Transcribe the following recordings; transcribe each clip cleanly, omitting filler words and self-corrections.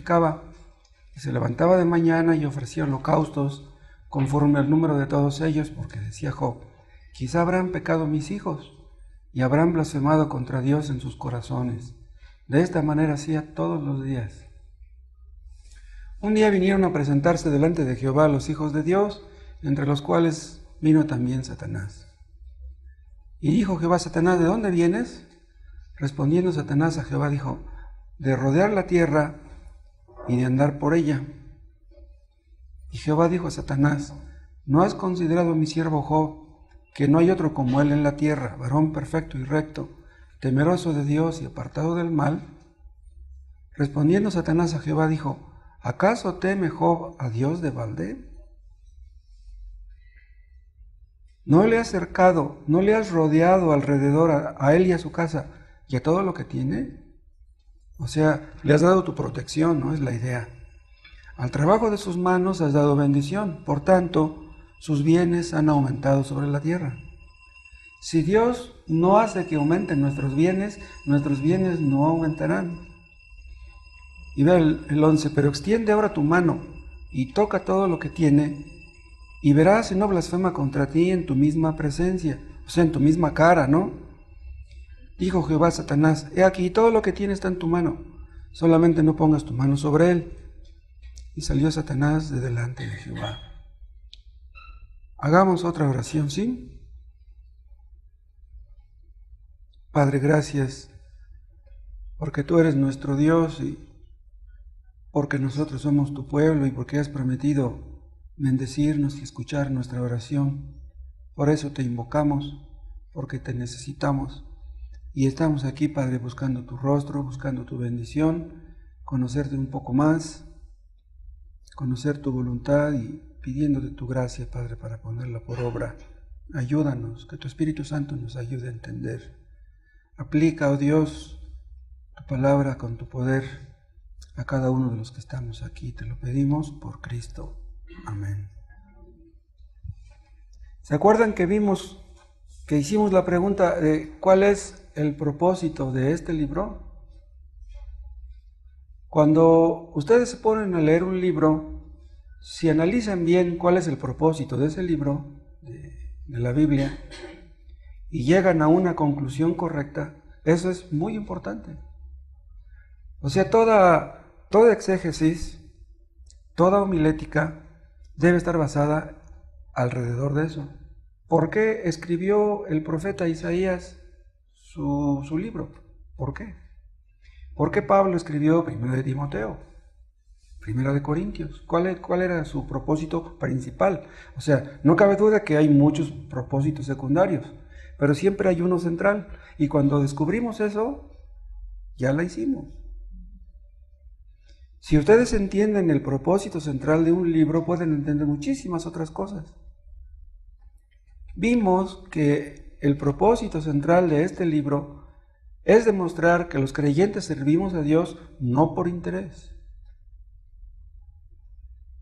sacrificaba, y se levantaba de mañana y ofrecía holocaustos conforme al número de todos ellos, porque decía Job: quizá habrán pecado mis hijos y habrán blasfemado contra Dios en sus corazones. De esta manera hacía todos los días. Un día vinieron a presentarse delante de Jehová los hijos de Dios, entre los cuales vino también Satanás. Y dijo Jehová a Satanás: ¿de dónde vienes? Respondiendo Satanás a Jehová dijo: de rodear la tierra y de andar por ella. Y Jehová dijo a Satanás: ¿no has considerado a mi siervo Job, que no hay otro como él en la tierra, varón perfecto y recto, temeroso de Dios y apartado del mal? Respondiendo Satanás a Jehová dijo: ¿acaso teme Job a Dios de balde? ¿No le has cercado, no le has rodeado alrededor a él y a su casa y a todo lo que tiene? O sea, le has dado tu protección, ¿no? Es la idea. Al trabajo de sus manos has dado bendición, por tanto, sus bienes han aumentado sobre la tierra. Si Dios no hace que aumenten nuestros bienes no aumentarán. Y ve el 11, pero extiende ahora tu mano y toca todo lo que tiene, y verás si no blasfema contra ti en tu misma presencia, o sea, en tu misma cara, ¿no? Dijo Jehová a Satanás: he aquí, todo lo que tiene está en tu mano, solamente no pongas tu mano sobre él. Y salió Satanás de delante de Jehová. Hagamos otra oración, ¿sí? Padre, gracias, porque tú eres nuestro Dios y porque nosotros somos tu pueblo y porque has prometido bendecirnos y escuchar nuestra oración. Por eso te invocamos, porque te necesitamos. Y estamos aquí, Padre, buscando tu rostro, buscando tu bendición, conocerte un poco más, conocer tu voluntad y pidiéndote tu gracia, Padre, para ponerla por obra. Ayúdanos, que tu Espíritu Santo nos ayude a entender. Aplica, oh Dios, tu palabra con tu poder a cada uno de los que estamos aquí. Te lo pedimos por Cristo. Amén. ¿Se acuerdan que hicimos la pregunta de cuál es el propósito de este libro? Cuando ustedes se ponen a leer un libro, si analizan bien cuál es el propósito de ese libro, de la Biblia, y llegan a una conclusión correcta, eso es muy importante. O sea, toda exégesis, toda homilética debe estar basada alrededor de eso. ¿Por qué escribió el profeta Isaías su libro? ¿Por qué? ¿Por qué Pablo escribió 1 de Timoteo, 1 de Corintios? ¿Cuál era su propósito principal? O sea, no cabe duda que hay muchos propósitos secundarios, pero siempre hay uno central. Y cuando descubrimos eso, ya la hicimos. Si ustedes entienden el propósito central de un libro, pueden entender muchísimas otras cosas. Vimos que el propósito central de este libro es demostrar que los creyentes servimos a Dios no por interés.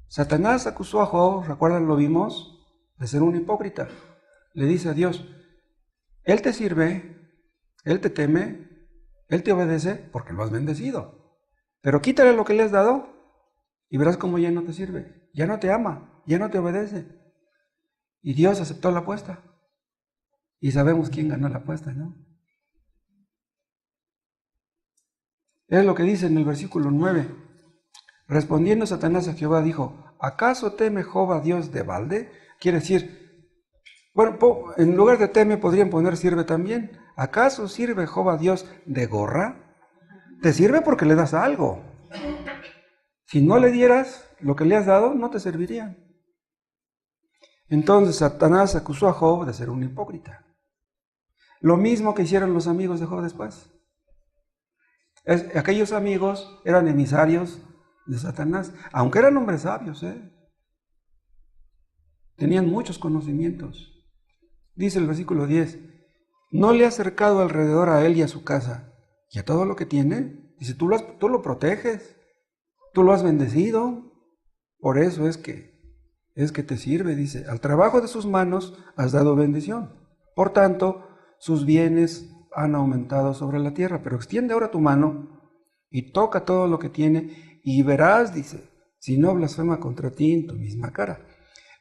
Satanás acusó a Job, ¿recuerdan? Lo vimos, de ser un hipócrita. Le dice a Dios: Él te sirve, Él te teme, Él te obedece porque lo has bendecido. Pero quítale lo que le has dado y verás cómo ya no te sirve, ya no te ama, ya no te obedece. Y Dios aceptó la apuesta. Y sabemos quién ganó la apuesta, ¿no? Es lo que dice en el versículo 9. Respondiendo Satanás a Jehová dijo: ¿acaso teme Job a Dios de balde? Quiere decir, bueno, en lugar de teme podrían poner sirve también. ¿Acaso sirve Job a Dios de gorra? Te sirve porque le das algo. Si no le dieras lo que le has dado, no te serviría. Entonces Satanás acusó a Job de ser un hipócrita. Lo mismo que hicieron los amigos de Job después. Aquellos amigos eran emisarios de Satanás, aunque eran hombres sabios, tenían muchos conocimientos. Dice el versículo 10, no le has cercado alrededor a él y a su casa y a todo lo que tiene. Dice, tú lo proteges, tú lo has bendecido, por eso es que te sirve. Dice, al trabajo de sus manos has dado bendición, por tanto sus bienes han aumentado sobre la tierra. Pero extiende ahora tu mano y toca todo lo que tiene, y verás, dice, si no blasfema contra ti en tu misma cara.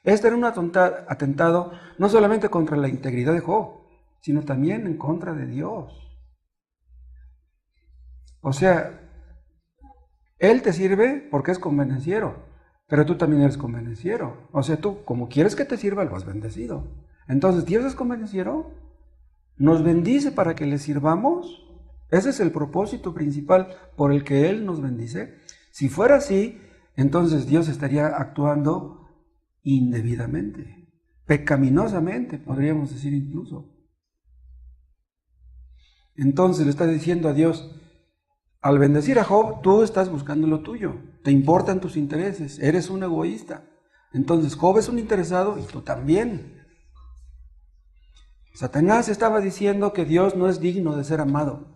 Este era un atentado no solamente contra la integridad de Job, sino también en contra de Dios. O sea, Él te sirve porque es convenenciero, pero tú también eres convenenciero. O sea, tú, como quieres que te sirva, lo has bendecido. Entonces, Dios es convenenciero, nos bendice para que le sirvamos. Ese es el propósito principal por el que Él nos bendice. Si fuera así, entonces Dios estaría actuando indebidamente, pecaminosamente, podríamos decir incluso. Entonces le está diciendo a Dios, al bendecir a Job, tú estás buscando lo tuyo, te importan tus intereses, eres un egoísta. Entonces Job es un interesado y tú también. Satanás estaba diciendo que Dios no es digno de ser amado,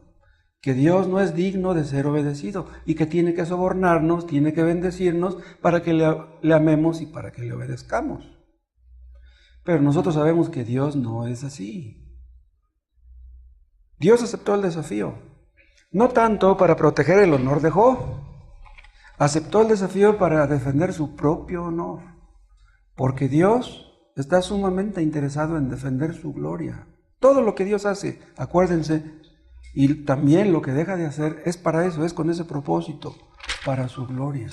que Dios no es digno de ser obedecido y que tiene que sobornarnos, tiene que bendecirnos para que le amemos y para que le obedezcamos. Pero nosotros sabemos que Dios no es así. Dios aceptó el desafío, no tanto para proteger el honor de Job, aceptó el desafío para defender su propio honor, porque Dios está sumamente interesado en defender su gloria. Todo lo que Dios hace, acuérdense, y también lo que deja de hacer es para eso, es con ese propósito, para su gloria.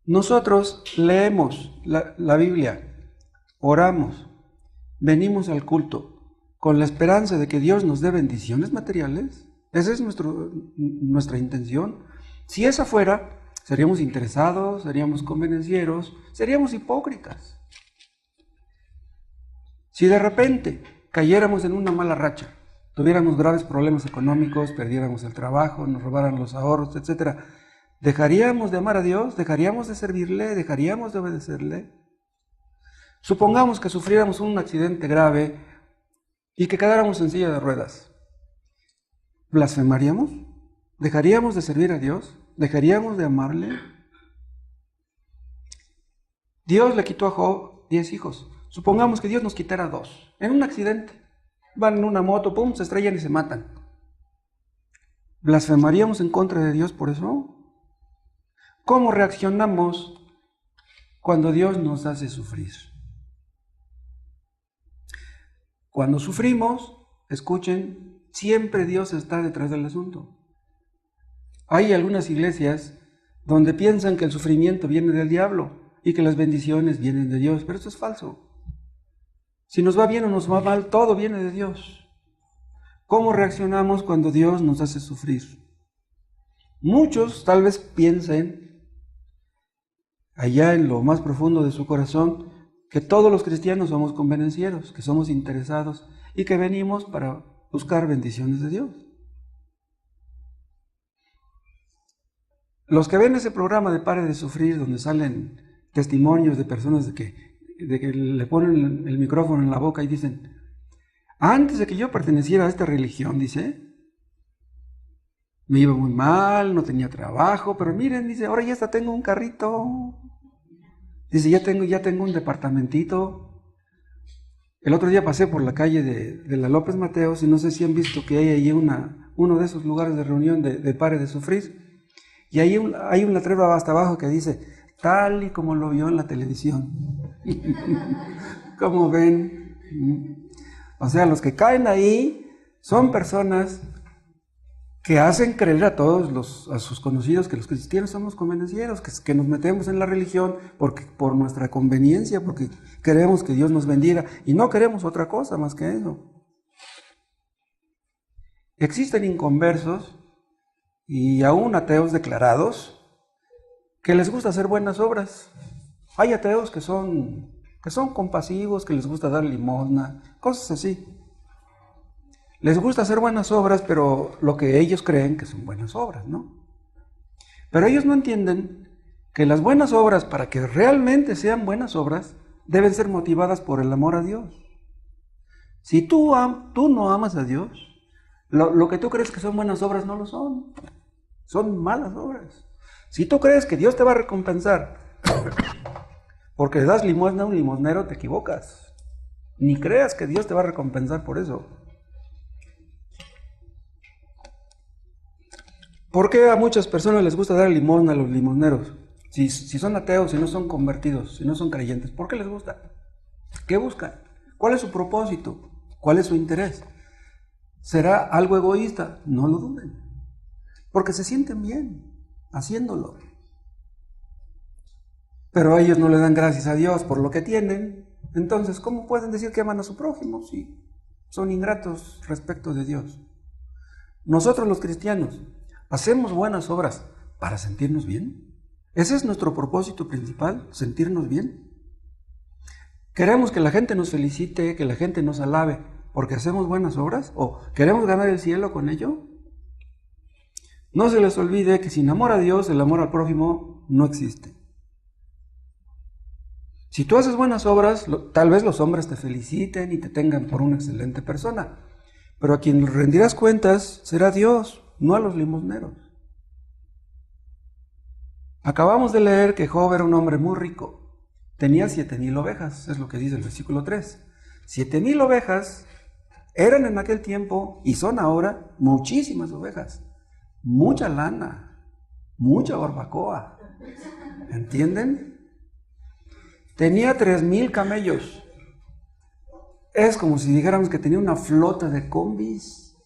Nosotros leemos la Biblia, oramos, venimos al culto con la esperanza de que Dios nos dé bendiciones materiales. Esa es nuestra intención. Si esa fuera, seríamos interesados, seríamos convenencieros, seríamos hipócritas. Si de repente cayéramos en una mala racha, tuviéramos graves problemas económicos, perdiéramos el trabajo, nos robaran los ahorros, etc., ¿dejaríamos de amar a Dios? ¿Dejaríamos de servirle? ¿Dejaríamos de obedecerle? Supongamos que sufriéramos un accidente grave y que quedáramos en silla de ruedas. ¿Blasfemaríamos? ¿Dejaríamos de servir a Dios? ¿Dejaríamos de amarle? Dios le quitó a Job 10 hijos. Supongamos que Dios nos quitara 2 en un accidente. Van en una moto, pum, se estrellan y se matan. ¿Blasfemaríamos en contra de Dios por eso? ¿Cómo reaccionamos cuando Dios nos hace sufrir? Cuando sufrimos, escuchen, siempre Dios está detrás del asunto. Hay algunas iglesias donde piensan que el sufrimiento viene del diablo y que las bendiciones vienen de Dios, pero eso es falso. Si nos va bien o nos va mal, todo viene de Dios. ¿Cómo reaccionamos cuando Dios nos hace sufrir? Muchos tal vez piensen, allá en lo más profundo de su corazón, que todos los cristianos somos convenencieros, que somos interesados y que venimos para buscar bendiciones de Dios. Los que ven ese programa de Pare de Sufrir, donde salen testimonios de personas de que le ponen el micrófono en la boca y dicen, antes de que yo perteneciera a esta religión, dice, me iba muy mal, no tenía trabajo, pero miren, dice, ahora ya hasta tengo un carrito. Dice, ya tengo un departamentito. El otro día pasé por la calle de la López Mateos y no sé si han visto que hay ahí uno de esos lugares de reunión de Pare de Sufrir. Y ahí hay un letrero hasta abajo que dice, tal y como lo vio en la televisión. ¿Cómo ven? O sea, los que caen ahí son personas que hacen creer a a sus conocidos que los cristianos somos convenencieros, que nos metemos en la religión por nuestra conveniencia, porque queremos que Dios nos bendiga y no queremos otra cosa más que eso. Existen inconversos y aún ateos declarados que les gusta hacer buenas obras. Hay ateos que son compasivos, que les gusta dar limosna, cosas así. Les gusta hacer buenas obras, pero lo que ellos creen que son buenas obras, ¿no? Pero ellos no entienden que las buenas obras, para que realmente sean buenas obras, deben ser motivadas por el amor a Dios. Si tú no amas a Dios, lo que tú crees que son buenas obras no lo son. Son malas obras. Si tú crees que Dios te va a recompensar porque le das limosna a un limosnero, te equivocas. Ni creas que Dios te va a recompensar por eso. ¿Por qué a muchas personas les gusta dar limosna a los limosneros? Si son ateos, si no son convertidos, si no son creyentes, ¿por qué les gusta? ¿Qué buscan? ¿Cuál es su propósito? ¿Cuál es su interés? ¿Será algo egoísta? No lo duden, porque se sienten bien haciéndolo. Pero ellos no le dan gracias a Dios por lo que tienen. Entonces, ¿cómo pueden decir que aman a su prójimo si son ingratos respecto de Dios? Nosotros los cristianos hacemos buenas obras para sentirnos bien. Ese es nuestro propósito principal, sentirnos bien. ¿Queremos que la gente nos felicite, que la gente nos alabe porque hacemos buenas obras? ¿O queremos ganar el cielo con ello? No se les olvide que sin amor a Dios, el amor al prójimo no existe. Si tú haces buenas obras, tal vez los hombres te feliciten y te tengan por una excelente persona, pero a quien rendirás cuentas será Dios, no a los limosneros. Acabamos de leer que Job era un hombre muy rico. Tenía 7,000 ovejas, es lo que dice el versículo 3. 7,000 ovejas eran en aquel tiempo y son ahora muchísimas ovejas. Mucha lana, mucha barbacoa. ¿Entienden? Tenía 3,000 camellos. Es como si dijéramos que tenía una flota de combis.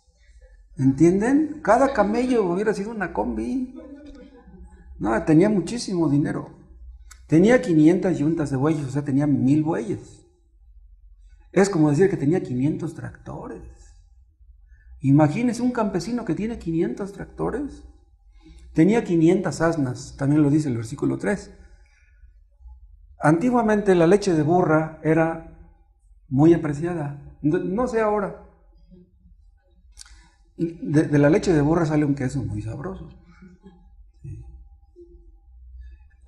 ¿Entienden? Cada camello hubiera sido una combi. No, tenía muchísimo dinero. Tenía 500 yuntas de bueyes, o sea, tenía 1,000 bueyes. Es como decir que tenía 500 tractores. Imagínense un campesino que tiene 500 tractores. Tenía 500 asnas, también lo dice el versículo 3. Antiguamente la leche de burra era muy apreciada. No sé ahora. De la leche de burra sale un queso muy sabroso.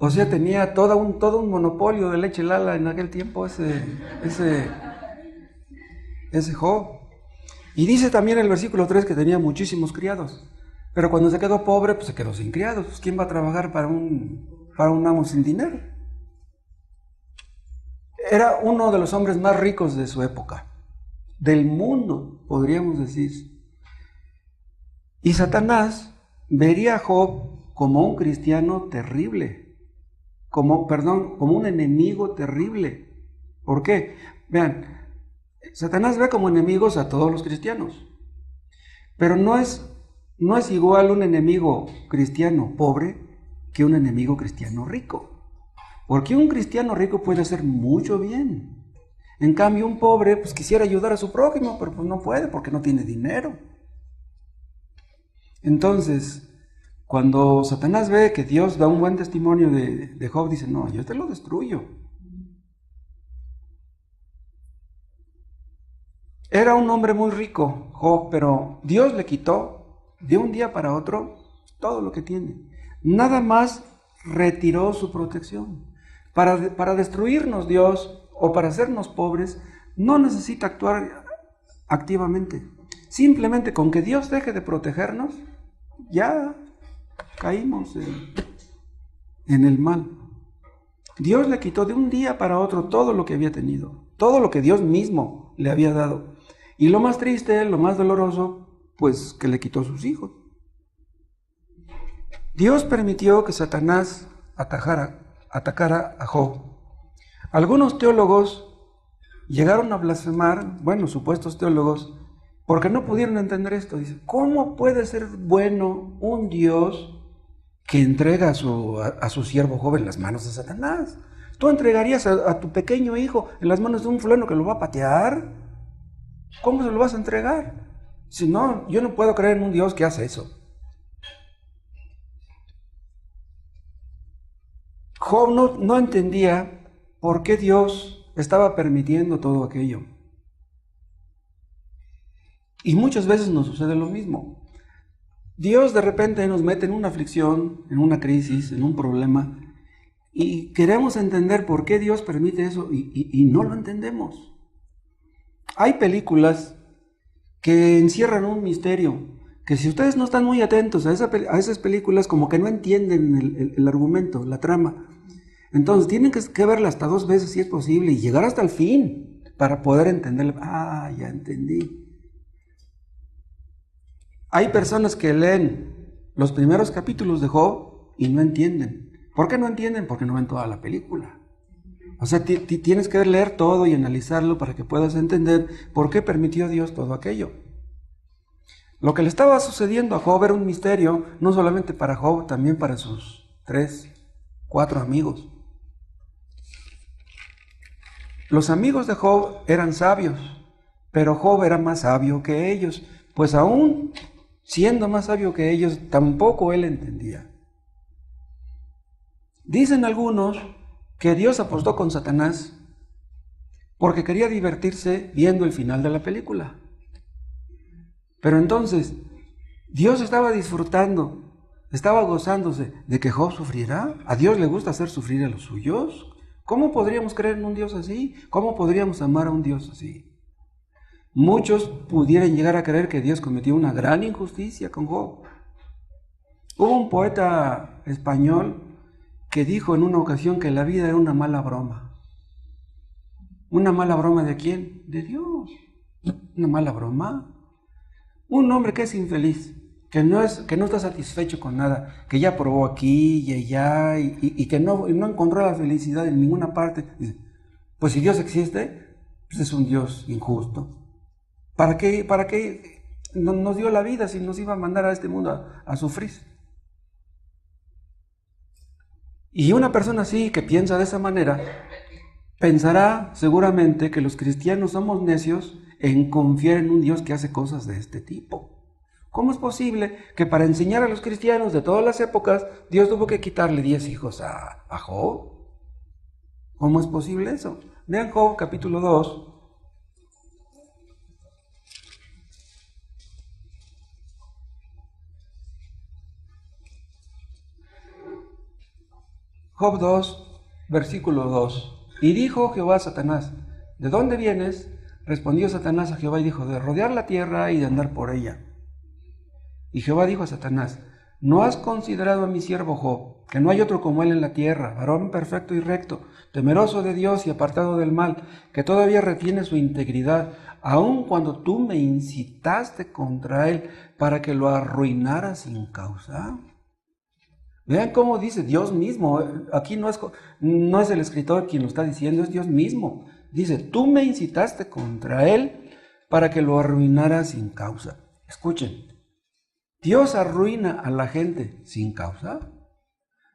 O sea, tenía todo un monopolio de leche Lala en aquel tiempo ese Job. Y dice también el versículo 3 que tenía muchísimos criados. Pero cuando se quedó pobre, pues se quedó sin criados. Pues, ¿quién va a trabajar para un amo sin dinero? Era uno de los hombres más ricos de su época. Del mundo, podríamos decir. Y Satanás vería a Job como un cristiano terrible. Como un enemigo terrible. ¿Por qué? Vean, Satanás ve como enemigos a todos los cristianos, pero no es igual un enemigo cristiano pobre que un enemigo cristiano rico, porque un cristiano rico puede hacer mucho bien. En cambio, un pobre pues quisiera ayudar a su prójimo, pero pues no puede porque no tiene dinero. Entonces, cuando Satanás ve que Dios da un buen testimonio de Job, dice, no, yo te lo destruyo. Era un hombre muy rico, Job, pero Dios le quitó de un día para otro todo lo que tiene. Nada más retiró su protección. Para destruirnos Dios o para hacernos pobres, no necesita actuar activamente. Simplemente con que Dios deje de protegernos, ya caímos en el mal. Dios le quitó de un día para otro todo lo que había tenido, todo lo que Dios mismo le había dado. Y lo más triste, lo más doloroso, pues que le quitó sus hijos. Dios permitió que Satanás atacara a Job. Algunos teólogos llegaron a blasfemar, supuestos teólogos, porque no pudieron entender esto. Dicen, ¿cómo puede ser bueno un Dios que entrega a su siervo Job en las manos de Satanás? ¿Tú entregarías a tu pequeño hijo en las manos de un fulano que lo va a patear? ¿Cómo se lo vas a entregar? Si no, yo no puedo creer en un Dios que hace eso. Job no entendía por qué Dios estaba permitiendo todo aquello. Y muchas veces nos sucede lo mismo. Dios de repente nos mete en una aflicción, en una crisis, en un problema, y queremos entender por qué Dios permite eso y no lo entendemos. Hay películas que encierran un misterio, que si ustedes no están muy atentos a esas películas, como que no entienden el argumento, la trama. Entonces tienen que verla hasta 2 veces si es posible y llegar hasta el fin para poder entenderla. Ah, ya entendí. Hay personas que leen los primeros capítulos de Job y no entienden. ¿Por qué no entienden? Porque no ven toda la película. O sea, tienes que leer todo y analizarlo para que puedas entender por qué permitió Dios todo aquello. Lo que le estaba sucediendo a Job era un misterio, no solamente para Job, también para sus 3, 4 amigos. Los amigos de Job eran sabios, pero Job era más sabio que ellos, pues aún siendo más sabio que ellos, tampoco él entendía. Dicen algunos que Dios apostó con Satanás porque quería divertirse viendo el final de la película. Pero entonces, Dios estaba disfrutando, estaba gozándose de que Job sufriera. ¿A Dios le gusta hacer sufrir a los suyos? ¿Cómo podríamos creer en un Dios así? ¿Cómo podríamos amar a un Dios así? Muchos pudieran llegar a creer que Dios cometió una gran injusticia con Job. Hubo un poeta español que dijo en una ocasión que la vida era una mala broma. ¿Una mala broma de quién? De Dios. ¿Una mala broma? Un hombre que es infeliz, que no está satisfecho con nada, que ya probó aquí y allá y que no encontró la felicidad en ninguna parte. Dice, pues si Dios existe, pues es un Dios injusto. ¿Para qué nos dio la vida si nos iba a mandar a este mundo a sufrir? Y una persona así que piensa de esa manera, pensará seguramente que los cristianos somos necios en confiar en un Dios que hace cosas de este tipo. ¿Cómo es posible que para enseñar a los cristianos de todas las épocas, Dios tuvo que quitarle 10 hijos a Job? ¿Cómo es posible eso? Vean Job capítulo 2. Job 2, versículo 2. Y dijo Jehová a Satanás, ¿de dónde vienes? Respondió Satanás a Jehová y dijo, de rodear la tierra y de andar por ella. Y Jehová dijo a Satanás, ¿no has considerado a mi siervo Job, que no hay otro como él en la tierra, varón perfecto y recto, temeroso de Dios y apartado del mal, que todavía retiene su integridad, aun cuando tú me incitaste contra él para que lo arruinara sin causa? Vean cómo dice Dios mismo. Aquí no es el escritor quien lo está diciendo, es Dios mismo. Dice, tú me incitaste contra él para que lo arruinara sin causa. Escuchen, Dios arruina a la gente sin causa.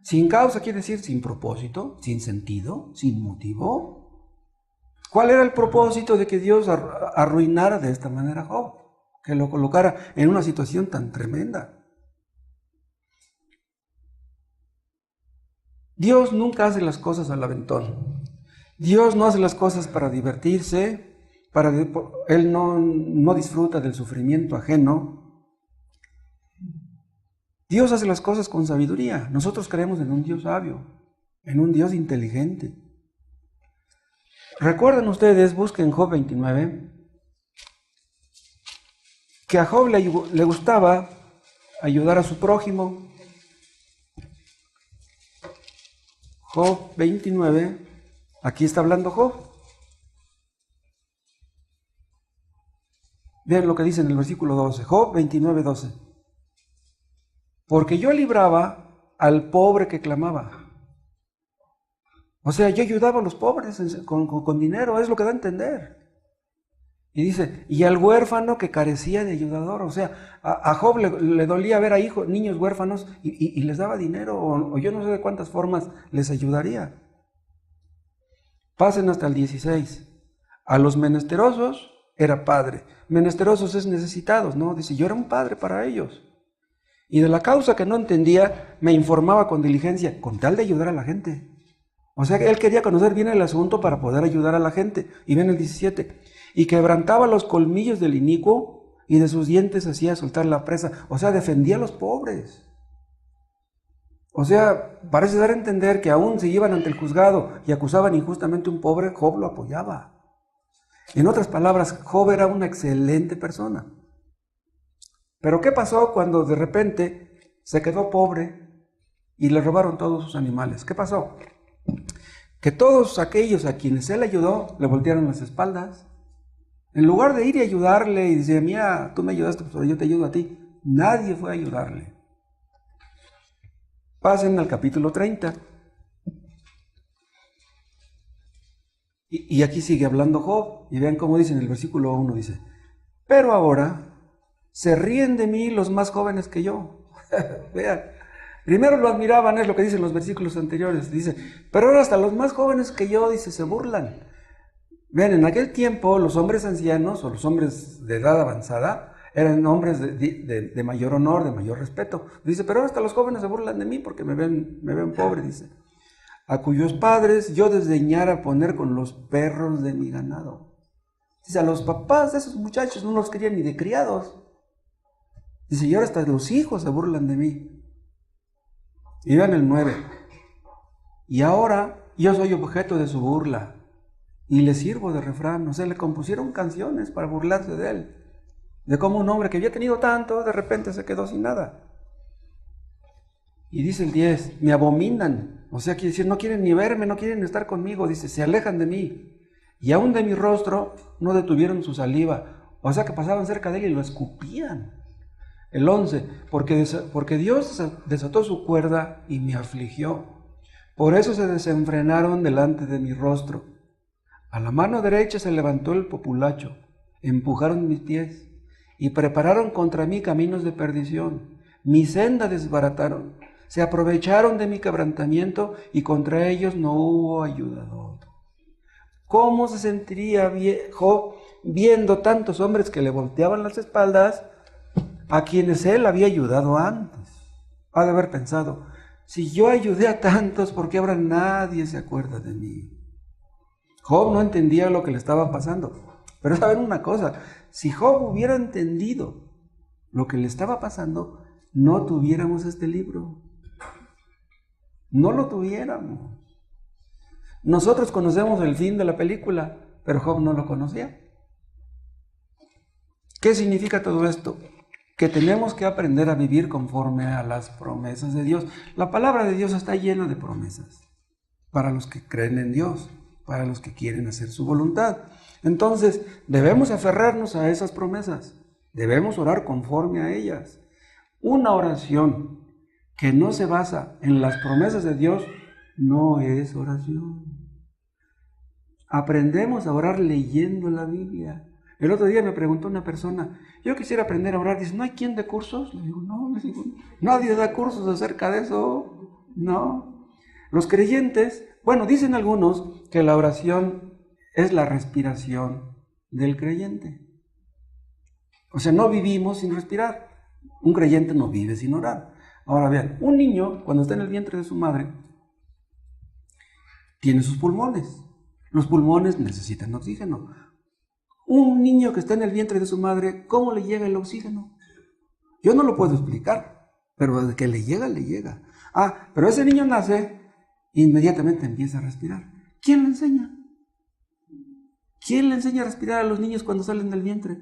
Sin causa quiere decir sin propósito, sin sentido, sin motivo. ¿Cuál era el propósito de que Dios arruinara de esta manera a Job? Que lo colocara en una situación tan tremenda. Dios nunca hace las cosas al aventón. Dios no hace las cosas para divertirse, Él no disfruta del sufrimiento ajeno. Dios hace las cosas con sabiduría. Nosotros creemos en un Dios sabio, en un Dios inteligente. Recuerden ustedes, busquen Job 29, que a Job le gustaba ayudar a su prójimo. Job 29, aquí está hablando Job. Vean lo que dice en el versículo 12, Job 29, 12. Porque yo libraba al pobre que clamaba. O sea, yo ayudaba a los pobres con dinero, es lo que da a entender. Y dice, y al huérfano que carecía de ayudador. O sea, a Job le dolía ver a niños huérfanos y les daba dinero, o yo no sé de cuántas formas les ayudaría. Pasen hasta el 16. A los menesterosos era padre. Menesterosos es necesitados, ¿no? Dice, yo era un padre para ellos. Y de la causa que no entendía, me informaba con diligencia, con tal de ayudar a la gente. O sea, él quería conocer bien el asunto para poder ayudar a la gente. Y ven el 17. Y quebrantaba los colmillos del inicuo y de sus dientes hacía soltar la presa. O sea, defendía a los pobres. O sea, parece dar a entender que aún si iban ante el juzgado y acusaban injustamente a un pobre, Job lo apoyaba. En otras palabras, Job era una excelente persona. Pero ¿qué pasó cuando de repente se quedó pobre y le robaron todos sus animales? ¿Qué pasó? Que todos aquellos a quienes él ayudó le voltearon las espaldas. En lugar de ir y ayudarle y decir, mira, tú me ayudaste, pero yo te ayudo a ti, nadie fue a ayudarle. Pasen al capítulo 30. Y aquí sigue hablando Job. Y vean cómo dice en el versículo 1, dice: pero ahora se ríen de mí los más jóvenes que yo. Vean, primero lo admiraban, es lo que dicen los versículos anteriores. Dice, pero ahora hasta los más jóvenes que yo, dice, se burlan. Vean, en aquel tiempo los hombres ancianos o los hombres de edad avanzada eran hombres de mayor honor, de mayor respeto. Dice, pero ahora hasta los jóvenes se burlan de mí porque me ven pobre, dice. A cuyos padres yo desdeñara poner con los perros de mi ganado. Dice, a los papás de esos muchachos no los querían ni de criados. Dice, y ahora hasta los hijos se burlan de mí. Y vean el 9. Y ahora yo soy objeto de su burla y le sirvo de refrán. O sea, le compusieron canciones para burlarse de él. De cómo un hombre que había tenido tanto, de repente se quedó sin nada. Y dice el 10, me abominan. O sea, quiere decir, no quieren ni verme, no quieren estar conmigo. Dice, se alejan de mí. Y aún de mi rostro no detuvieron su saliva. O sea, que pasaban cerca de él y lo escupían. El 11, porque Dios desató su cuerda y me afligió. Por eso se desenfrenaron delante de mi rostro. A la mano derecha se levantó el populacho. Empujaron mis pies y prepararon contra mí caminos de perdición. Mi senda desbarataron. Se aprovecharon de mi quebrantamiento y contra ellos no hubo ayudador. ¿Cómo se sentiría Job viendo tantos hombres que le volteaban las espaldas a quienes él había ayudado antes? Ha de haber pensado, si yo ayudé a tantos, ¿por qué ahora nadie se acuerda de mí? Job no entendía lo que le estaba pasando. Pero saben una cosa, si Job hubiera entendido lo que le estaba pasando, no tuviéramos este libro. No lo tuviéramos. Nosotros conocemos el fin de la película, pero Job no lo conocía. ¿Qué significa todo esto? Que tenemos que aprender a vivir conforme a las promesas de Dios. La palabra de Dios está llena de promesas para los que creen en Dios, para los que quieren hacer su voluntad. Entonces, debemos aferrarnos a esas promesas, debemos orar conforme a ellas. Una oración que no se basa en las promesas de Dios no es oración. Aprendemos a orar leyendo la Biblia. El otro día me preguntó una persona, yo quisiera aprender a orar. Dice, ¿no hay quien dé cursos? Le digo, no, nadie da cursos acerca de eso. No. Los creyentes, bueno, dicen algunos que la oración es la respiración del creyente. O sea, no vivimos sin respirar. Un creyente no vive sin orar. Ahora vean, un niño cuando está en el vientre de su madre tiene sus pulmones. Los pulmones necesitan oxígeno. Un niño que está en el vientre de su madre, ¿cómo le llega el oxígeno? Yo no lo puedo explicar, pero desde que le llega, le llega. Pero ese niño nace, inmediatamente empieza a respirar. ¿Quién le enseña? ¿Quién le enseña a respirar a los niños cuando salen del vientre?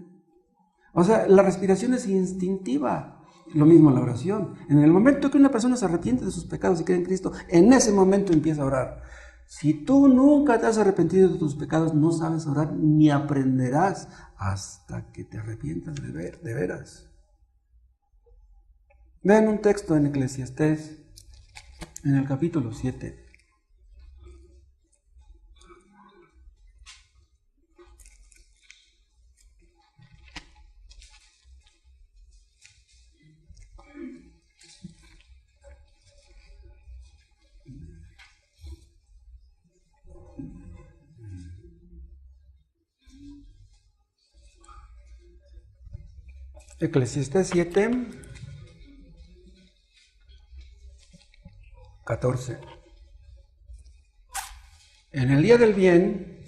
O sea, la respiración es instintiva. Lo mismo la oración. En el momento que una persona se arrepiente de sus pecados y cree en Cristo, en ese momento empieza a orar. Si tú nunca te has arrepentido de tus pecados, no sabes orar ni aprenderás hasta que te arrepientas de veras. Vean un texto en Eclesiastés, en el capítulo 7. Eclesiastés 7, 14. En el día del bien,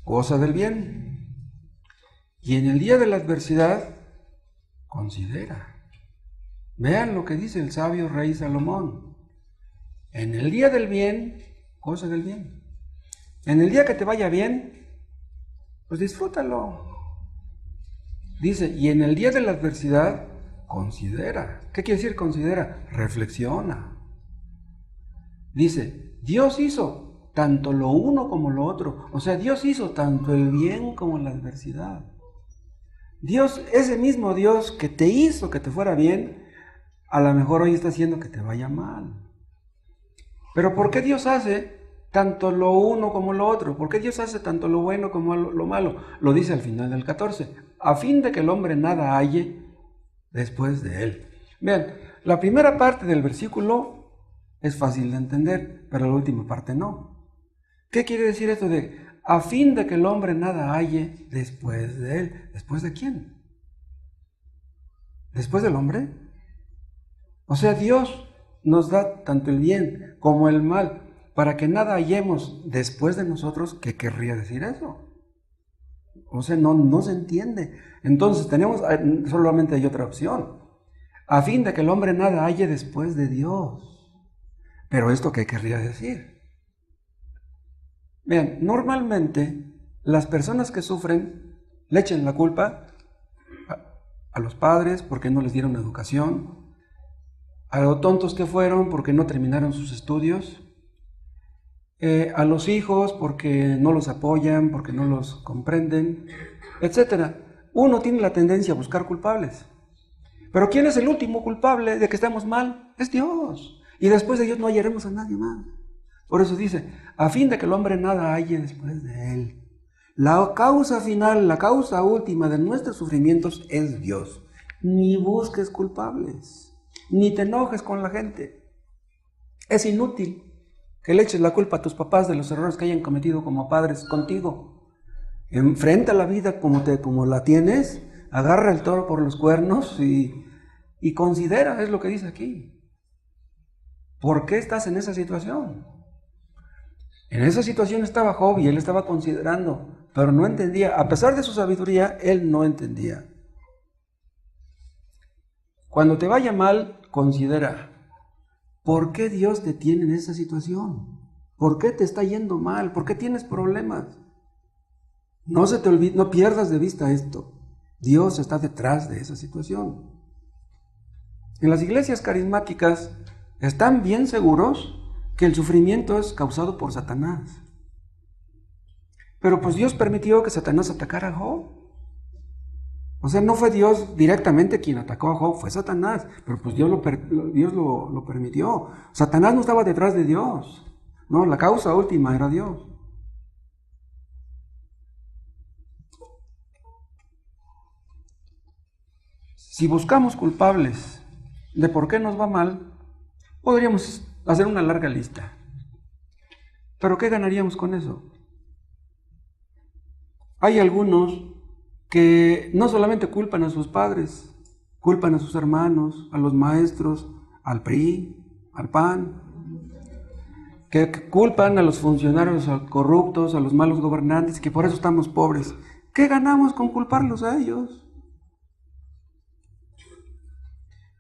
goza del bien. Y en el día de la adversidad, considera. Vean lo que dice el sabio rey Salomón. En el día del bien, goza del bien. En el día que te vaya bien, pues disfrútalo. Dice, y en el día de la adversidad, considera. ¿Qué quiere decir considera? Reflexiona. Dice, Dios hizo tanto lo uno como lo otro. O sea, Dios hizo tanto el bien como la adversidad. Dios, ese mismo Dios que te hizo que te fuera bien, a lo mejor hoy está haciendo que te vaya mal. Pero ¿por qué Dios hace tanto lo uno como lo otro? ¿Por qué Dios hace tanto lo bueno como lo malo? Lo dice al final del 14, a fin de que el hombre nada halle después de él. Vean, la primera parte del versículo es fácil de entender, pero la última parte no. ¿Qué quiere decir esto de a fin de que el hombre nada halle después de él? ¿Después de quién? ¿Después del hombre? O sea, Dios nos da tanto el bien como el mal para que nada hallemos después de nosotros. ¿Qué querría decir eso? O sea, no se entiende. Entonces solamente hay otra opción. A fin de que el hombre nada halle después de Dios. ¿Pero esto qué querría decir? Vean, normalmente las personas que sufren le echan la culpa a los padres porque no les dieron educación, a los tontos que fueron porque no terminaron sus estudios, a los hijos porque no los apoyan, porque no los comprenden, etc. Uno tiene la tendencia a buscar culpables. Pero ¿quién es el último culpable de que estamos mal? Es Dios. Y después de Dios no hallaremos a nadie más. Por eso dice, a fin de que el hombre nada halle después de él. La causa final, la causa última de nuestros sufrimientos es Dios. Ni busques culpables, ni te enojes con la gente. Es inútil que le eches la culpa a tus papás de los errores que hayan cometido como padres contigo. Enfrenta la vida como la tienes, agarra el toro por los cuernos y considera, es lo que dice aquí. ¿Por qué estás en esa situación? En esa situación estaba Job y él estaba considerando, pero no entendía. A pesar de su sabiduría, él no entendía. Cuando te vaya mal, considera, ¿por qué Dios te tiene en esa situación? ¿Por qué te está yendo mal? ¿Por qué tienes problemas? No se te olvide, no pierdas de vista esto. Dios está detrás de esa situación. En las iglesias carismáticas están bien seguros que el sufrimiento es causado por Satanás. Pero pues Dios permitió que Satanás atacara a Job. O sea, no fue Dios directamente quien atacó a Job, fue Satanás. Pero pues Dios lo permitió. Satanás no estaba detrás de Dios. No, la causa última era Dios. Si buscamos culpables de por qué nos va mal, podríamos hacer una larga lista. ¿Pero qué ganaríamos con eso? Hay algunos que no solamente culpan a sus padres, culpan a sus hermanos, a los maestros, al PRI, al PAN, que culpan a los funcionarios corruptos, a los malos gobernantes, que por eso estamos pobres. ¿Qué ganamos con culparlos a ellos?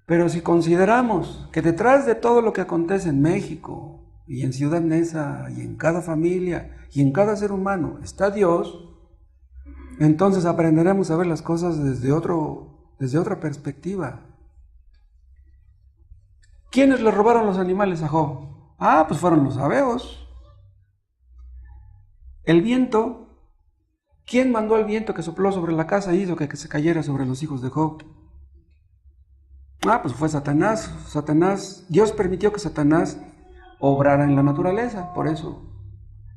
Pero si consideramos que detrás de todo lo que acontece en México y en Ciudad Neza y en cada familia y en cada ser humano está Dios, entonces aprenderemos a ver las cosas desde otra perspectiva. ¿Quiénes le robaron los animales a Job? Pues fueron los sabeos. El viento, ¿quién mandó el viento que sopló sobre la casa e hizo que se cayera sobre los hijos de Job? Pues fue Satanás. Dios permitió que Satanás obrara en la naturaleza, por eso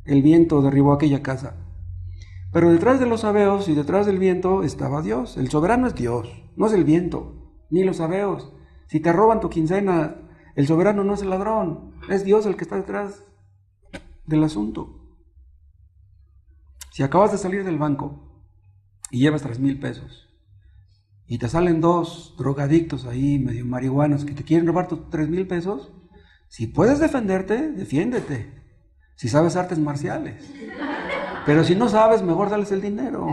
el viento derribó aquella casa. Pero detrás de los sabeos y detrás del viento estaba Dios. El soberano es Dios, no es el viento, ni los sabeos. Si te roban tu quincena, el soberano no es el ladrón, es Dios el que está detrás del asunto. Si acabas de salir del banco y llevas 3,000 pesos y te salen 2 drogadictos ahí, medio marihuanos, que te quieren robar tus 3,000 pesos, si puedes defenderte, defiéndete. Si sabes artes marciales. Pero si no sabes, mejor dales el dinero.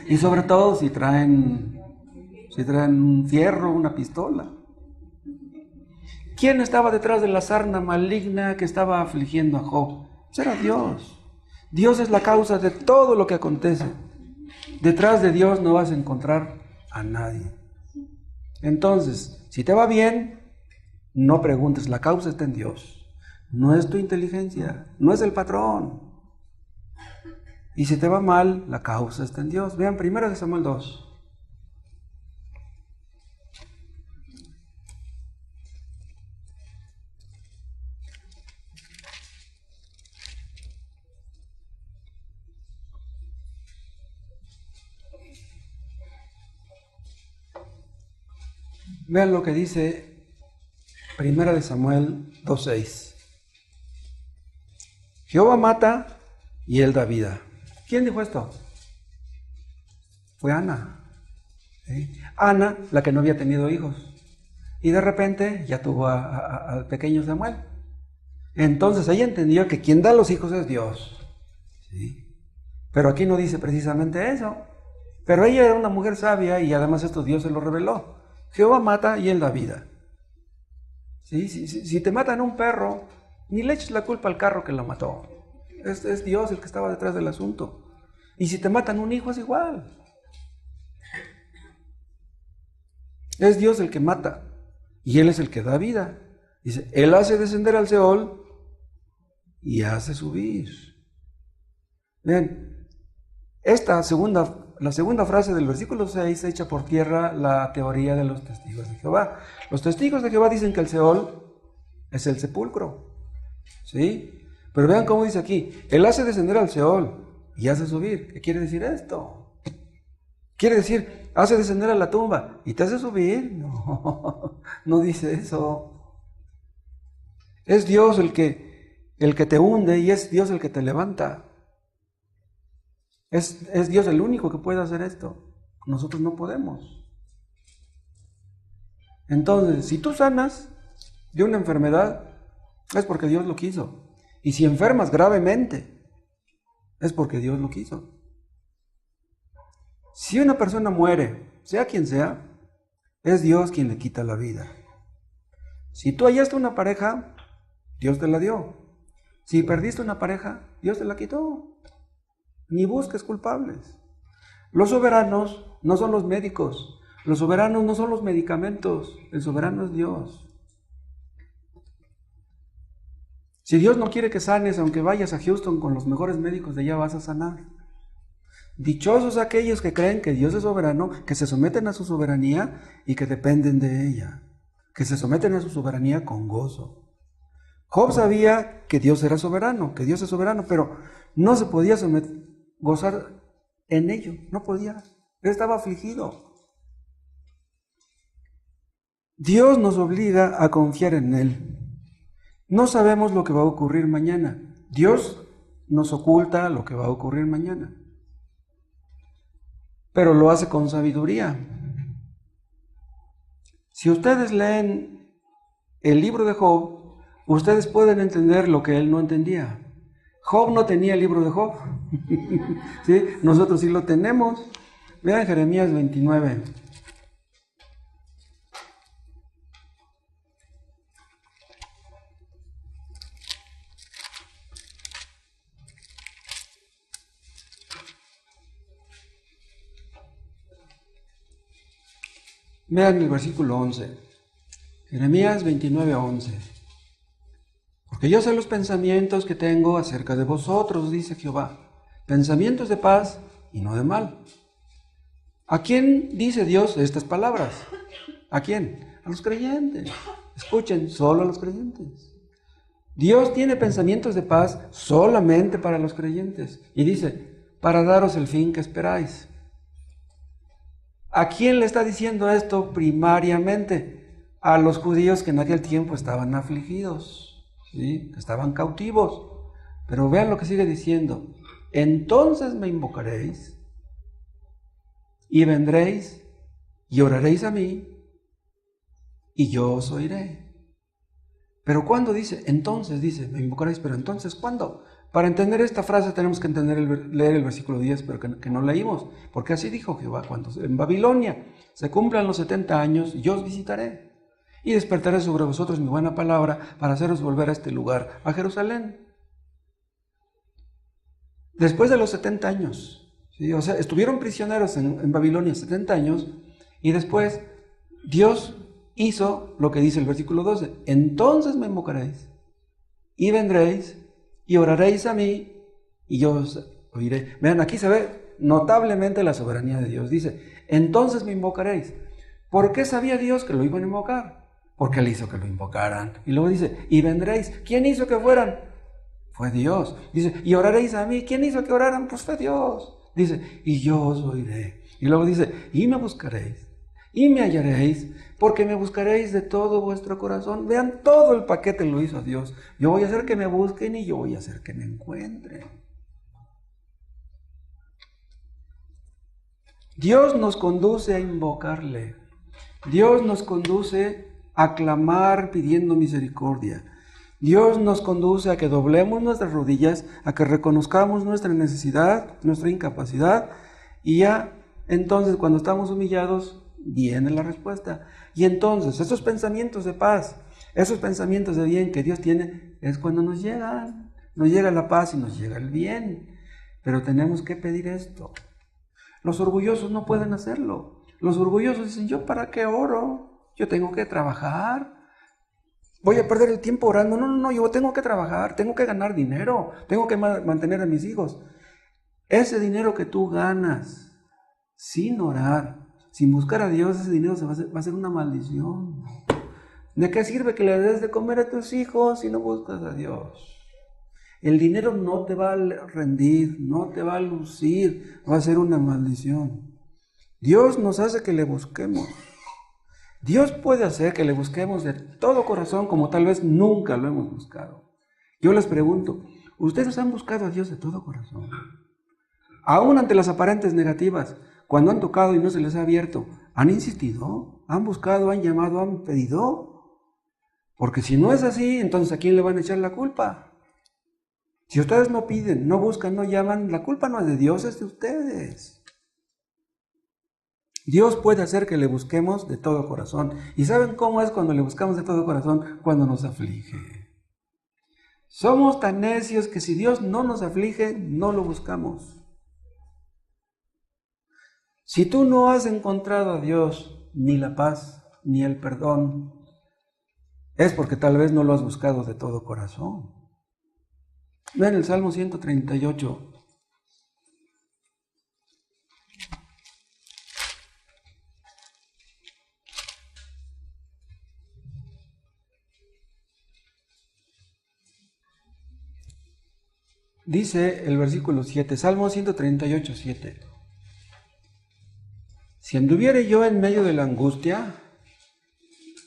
Y sobre todo si traen un fierro, una pistola. ¿Quién estaba detrás de la sarna maligna que estaba afligiendo a Job? Pues era Dios. Dios es la causa de todo lo que acontece. Detrás de Dios no vas a encontrar a nadie. Entonces, si te va bien, no preguntes, la causa está en Dios. No es tu inteligencia, no es el patrón. Y si te va mal, la causa está en Dios. Vean 1 Samuel 2. Vean lo que dice Primera de Samuel 2:6. Jehová mata y él da vida. ¿Quién dijo esto? Fue Ana. ¿Sí? Ana, la que no había tenido hijos. Y de repente ya tuvo al pequeño Samuel. Entonces ella entendió que quien da los hijos es Dios. ¿Sí? Pero aquí no dice precisamente eso. Pero ella era una mujer sabia y además esto Dios se lo reveló. Jehová mata y él da vida. ¿Sí? Si te matan un perro, ni le eches la culpa al carro que lo mató. Es Dios el que estaba detrás del asunto. Y si te matan un hijo es igual. Es Dios el que mata y Él es el que da vida. Dice, Él hace descender al Seol y hace subir. Vean, la segunda frase del versículo 6 echa por tierra la teoría de los testigos de Jehová. Los testigos de Jehová dicen que el Seol es el sepulcro. ¿Sí? Pero vean cómo dice aquí, Él hace descender al Seol y hace subir. ¿Qué quiere decir esto? Quiere decir, hace descender a la tumba y te hace subir. No, no dice eso. Es Dios el que te hunde y es Dios el que te levanta. Es Dios el único que puede hacer esto. Nosotros no podemos. Entonces, si tú sanas de una enfermedad, es porque Dios lo quiso. Y si enfermas gravemente, es porque Dios lo quiso. Si una persona muere, sea quien sea, es Dios quien le quita la vida. Si tú hallaste una pareja, Dios te la dio. Si perdiste una pareja, Dios te la quitó. Ni busques culpables. Los soberanos no son los médicos. Los soberanos no son los medicamentos. El soberano es Dios. Si Dios no quiere que sanes, aunque vayas a Houston con los mejores médicos de allá, vas a sanar. Dichosos aquellos que creen que Dios es soberano, que se someten a su soberanía y que dependen de ella, que se someten a su soberanía con gozo. Job sabía que Dios era soberano, que Dios es soberano, pero no se podía gozar en ello, no podía, él estaba afligido. Dios nos obliga a confiar en Él. No sabemos lo que va a ocurrir mañana. Dios nos oculta lo que va a ocurrir mañana, pero lo hace con sabiduría. Si ustedes leen el libro de Job, ustedes pueden entender lo que él no entendía. Job no tenía el libro de Job. ¿Sí? Nosotros sí lo tenemos. Vean Jeremías 29. Vean el versículo 11. Jeremías 29:11. Porque yo sé los pensamientos que tengo acerca de vosotros, dice Jehová, pensamientos de paz y no de mal. ¿A quién dice Dios estas palabras? ¿A quién? A los creyentes. Escuchen, solo a los creyentes. Dios tiene pensamientos de paz solamente para los creyentes. Y dice, para daros el fin que esperáis. ¿A quién le está diciendo esto primariamente? A los judíos que en aquel tiempo estaban afligidos, ¿sí? Que estaban cautivos. Pero vean lo que sigue diciendo. Entonces me invocaréis y vendréis y oraréis a mí y yo os oiré. Pero ¿cuándo dice? Entonces dice, me invocaréis, pero entonces ¿cuándo? Para entender esta frase tenemos que leer el versículo 10, pero que no leímos, porque así dijo Jehová, cuando en Babilonia se cumplan los 70 años, yo os visitaré y despertaré sobre vosotros mi buena palabra para haceros volver a este lugar, a Jerusalén. Después de los 70 años, ¿sí? O sea, estuvieron prisioneros en Babilonia 70 años y después Dios hizo lo que dice el versículo 12, entonces me invocaréis y vendréis y oraréis a mí y yo os oiré. Vean, aquí se ve notablemente la soberanía de Dios. Dice, entonces me invocaréis. ¿Por qué sabía Dios que lo iban a invocar? Porque Él hizo que lo invocaran. Y luego dice, y vendréis. ¿Quién hizo que fueran? Fue Dios. Dice, y oraréis a mí. ¿Quién hizo que oraran? Pues fue Dios. Dice, y yo os oiré. Y luego dice, y me buscaréis. y me hallaréis, porque me buscaréis de todo vuestro corazón. Vean, todo el paquete lo hizo Dios. Yo voy a hacer que me busquen y yo voy a hacer que me encuentren. Dios nos conduce a invocarle. Dios nos conduce a clamar pidiendo misericordia. Dios nos conduce a que doblemos nuestras rodillas, a que reconozcamos nuestra necesidad, nuestra incapacidad, y ya entonces cuando estamos humillados viene la respuesta. Y entonces esos pensamientos de paz, esos pensamientos de bien que Dios tiene, es cuando nos llegan. Nos llega la paz y nos llega el bien. Pero tenemos que pedir esto. Los orgullosos no pueden hacerlo. Los orgullosos dicen, ¿yo para qué oro? Yo tengo que trabajar. Voy a perder el tiempo orando. No, yo tengo que trabajar, tengo que ganar dinero, tengo que mantener a mis hijos. Ese dinero que tú ganas sin orar, sin buscar a Dios, ese dinero va a ser una maldición. ¿De qué sirve que le des de comer a tus hijos si no buscas a Dios? El dinero no te va a rendir, no te va a lucir, va a ser una maldición. Dios nos hace que le busquemos. Dios puede hacer que le busquemos de todo corazón como tal vez nunca lo hemos buscado. Yo les pregunto, ¿ustedes han buscado a Dios de todo corazón? Aún ante las aparentes negativas, cuando han tocado y no se les ha abierto, ¿han insistido? ¿Han buscado, han llamado, han pedido? Porque si no es así, entonces ¿a quién le van a echar la culpa? Si ustedes no piden, no buscan, no llaman, la culpa no es de Dios, es de ustedes. Dios puede hacer que le busquemos de todo corazón. ¿Y saben cómo es cuando le buscamos de todo corazón? Cuando nos aflige. Somos tan necios que si Dios no nos aflige, no lo buscamos. Si tú no has encontrado a Dios, ni la paz, ni el perdón, es porque tal vez no lo has buscado de todo corazón. Vean el Salmo 138. Dice el versículo 7, Salmo 138, 7. Si anduviere yo en medio de la angustia,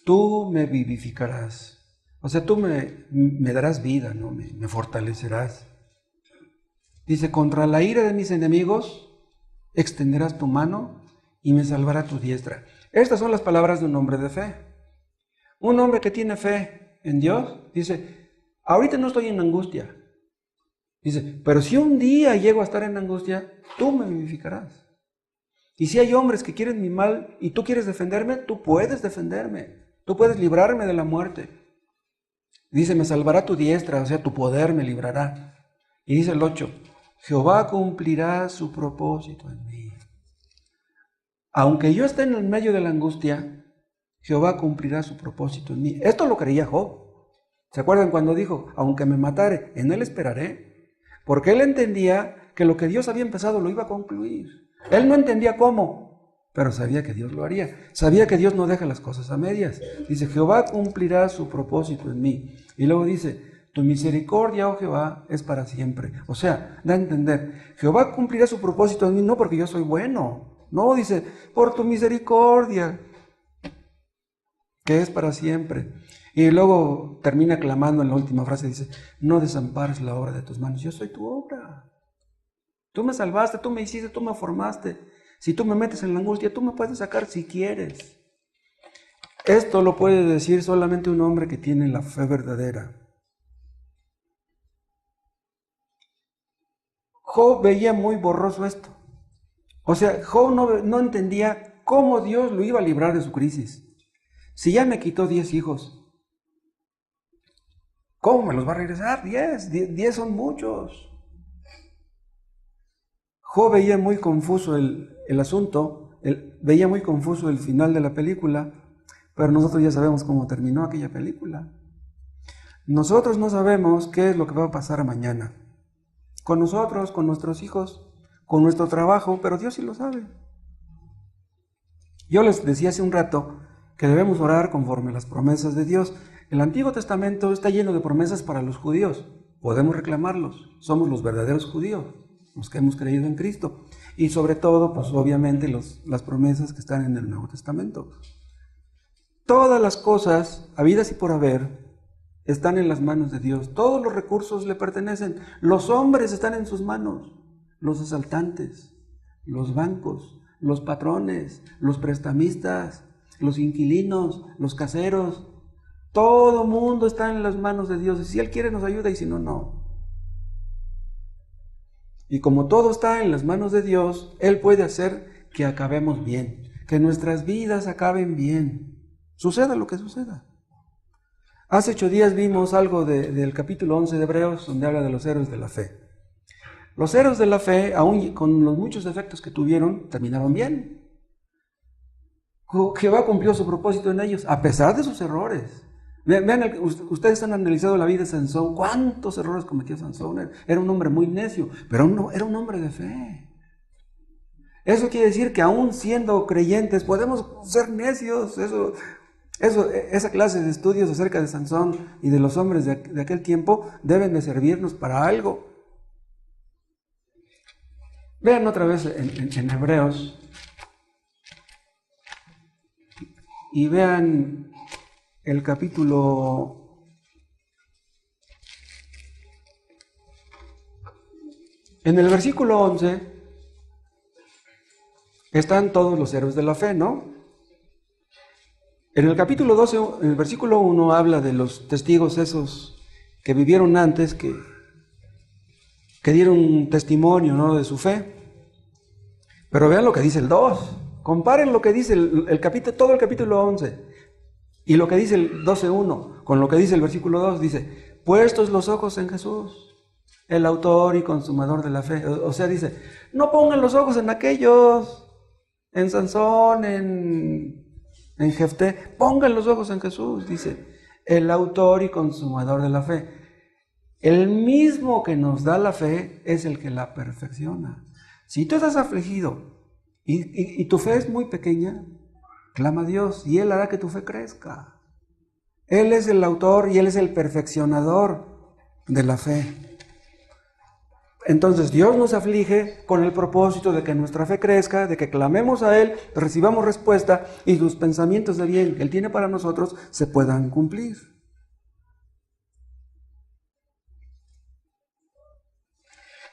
tú me vivificarás. O sea, tú me darás vida, ¿no? Me fortalecerás. Dice, contra la ira de mis enemigos, extenderás tu mano y me salvará tu diestra. Estas son las palabras de un hombre de fe. Un hombre que tiene fe en Dios, dice, ahorita no estoy en angustia. Dice, pero si un día llego a estar en angustia, tú me vivificarás. Y si hay hombres que quieren mi mal y tú quieres defenderme, tú puedes defenderme. Tú puedes librarme de la muerte. Dice, me salvará tu diestra, o sea, tu poder me librará. Y dice el 8, Jehová cumplirá su propósito en mí. Aunque yo esté en el medio de la angustia, Jehová cumplirá su propósito en mí. Esto lo creía Job. ¿Se acuerdan cuando dijo, aunque me matare, en él esperaré? Porque él entendía que lo que Dios había empezado lo iba a concluir. Él no entendía cómo, pero sabía que Dios lo haría. Sabía que Dios no deja las cosas a medias. Dice, Jehová cumplirá su propósito en mí. Y luego dice, tu misericordia, oh Jehová, es para siempre. O sea, da a entender, Jehová cumplirá su propósito en mí, no porque yo soy bueno. No, dice, por tu misericordia, que es para siempre. Y luego termina clamando en la última frase, dice, no desampares la obra de tus manos. Yo soy tu obra. Tú me salvaste, tú me hiciste, tú me formaste. Si tú me metes en la angustia, tú me puedes sacar si quieres. Esto lo puede decir solamente un hombre que tiene la fe verdadera. Job veía muy borroso esto. O sea, Job no entendía cómo Dios lo iba a librar de su crisis. Si ya me quitó 10 hijos, ¿cómo me los va a regresar? 10 son muchos. Job veía muy confuso el asunto, veía muy confuso el final de la película, pero nosotros ya sabemos cómo terminó aquella película. Nosotros no sabemos qué es lo que va a pasar mañana. Con nosotros, con nuestros hijos, con nuestro trabajo, pero Dios sí lo sabe. Yo les decía hace un rato que debemos orar conforme a las promesas de Dios. El Antiguo Testamento está lleno de promesas para los judíos. Podemos reclamarlos. Somos los verdaderos judíos. los que hemos creído en Cristo. Y sobre todo, pues obviamente las promesas que están en el Nuevo Testamento. Todas las cosas, habidas y por haber, están en las manos de Dios. Todos los recursos le pertenecen. Los hombres están en sus manos. Los asaltantes, los bancos, los patrones, los prestamistas, los inquilinos, los caseros. Todo mundo está en las manos de Dios. Y si Él quiere nos ayuda y si no, no. Y como todo está en las manos de Dios, Él puede hacer que acabemos bien, que nuestras vidas acaben bien. Suceda lo que suceda. Hace 8 días vimos algo del capítulo 11 de Hebreos, donde habla de los héroes de la fe. Los héroes de la fe, aun con los muchos defectos que tuvieron, terminaron bien. Jehová cumplió su propósito en ellos, a pesar de sus errores. Vean, ustedes han analizado la vida de Sansón. ¿Cuántos errores cometió Sansón? Era un hombre muy necio, pero era un hombre de fe. Eso quiere decir que aún siendo creyentes podemos ser necios. Esa clase de estudios acerca de Sansón y de los hombres de aquel tiempo deben de servirnos para algo. Vean otra vez en Hebreos y vean el capítulo en el versículo 11 están todos los héroes de la fe, ¿no? En el capítulo 12, en el versículo 1 habla de los testigos esos que vivieron antes, que dieron testimonio, ¿no?, de su fe. Pero vean lo que dice el 2. Comparen lo que dice todo el capítulo 11 y lo que dice el 12.1 con lo que dice el versículo 2. Dice, puestos los ojos en Jesús, el autor y consumador de la fe. O sea, dice, no pongan los ojos en aquellos, en Sansón, en Jefté. Pongan los ojos en Jesús, dice, el autor y consumador de la fe. El mismo que nos da la fe es el que la perfecciona. Si tú estás afligido y tu fe es muy pequeña, clama a Dios y Él hará que tu fe crezca. Él es el autor y Él es el perfeccionador de la fe. Entonces Dios nos aflige con el propósito de que nuestra fe crezca, de que clamemos a Él, recibamos respuesta y sus pensamientos de bien que Él tiene para nosotros se puedan cumplir.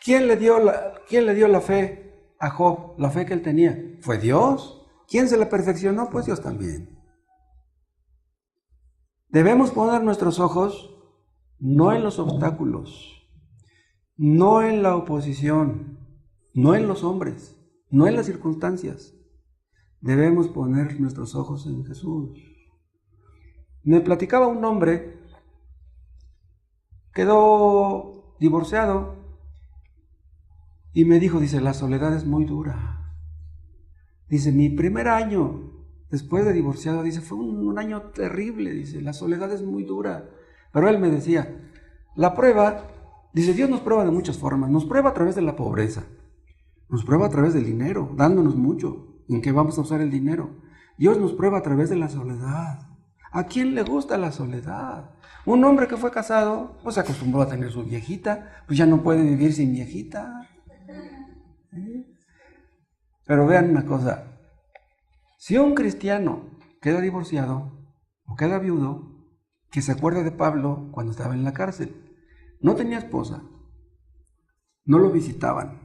¿Quién le dio la fe a Job? La fe que él tenía. ¿Fue Dios? ¿Quién se la perfeccionó? Pues Dios también. Debemos poner nuestros ojos no en los obstáculos, no en la oposición, no en los hombres, no en las circunstancias. Debemos poner nuestros ojos en Jesús. Me platicaba un hombre, quedó divorciado, y me dijo, dice, la soledad es muy dura. Dice, mi primer año después de divorciado, dice, fue un año terrible, dice, la soledad es muy dura. Pero él me decía, la prueba, dice, Dios nos prueba de muchas formas. Nos prueba a través de la pobreza, nos prueba a través del dinero, dándonos mucho. ¿En qué vamos a usar el dinero? Dios nos prueba a través de la soledad. ¿A quién le gusta la soledad? Un hombre que fue casado, pues se acostumbró a tener su viejita, pues ya no puede vivir sin viejita. Pero vean una cosa, si un cristiano queda divorciado o queda viudo, que se acuerde de Pablo cuando estaba en la cárcel. No tenía esposa, no lo visitaban,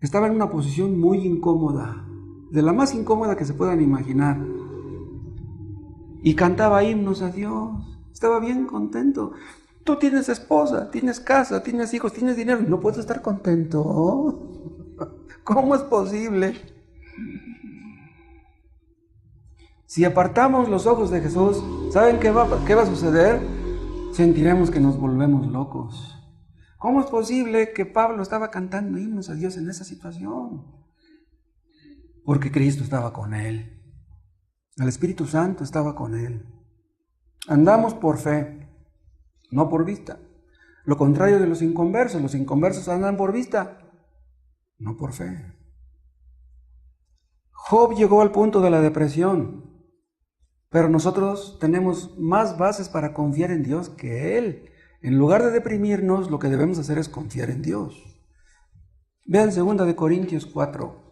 estaba en una posición muy incómoda, de la más incómoda que se puedan imaginar, y cantaba himnos a Dios, estaba bien contento. Tú tienes esposa, tienes casa, tienes hijos, tienes dinero y no puedes estar contento. ¿Cómo es posible? Si apartamos los ojos de Jesús, ¿saben qué va a suceder? Sentiremos que nos volvemos locos. ¿Cómo es posible que Pablo estaba cantando himnos a Dios en esa situación? Porque Cristo estaba con él. El Espíritu Santo estaba con él. Andamos por fe, no por vista. Lo contrario de los inconversos andan por vista, no por fe. Job llegó al punto de la depresión, pero nosotros tenemos más bases para confiar en Dios que él. En lugar de deprimirnos, lo que debemos hacer es confiar en Dios. Vean 2 de Corintios 4.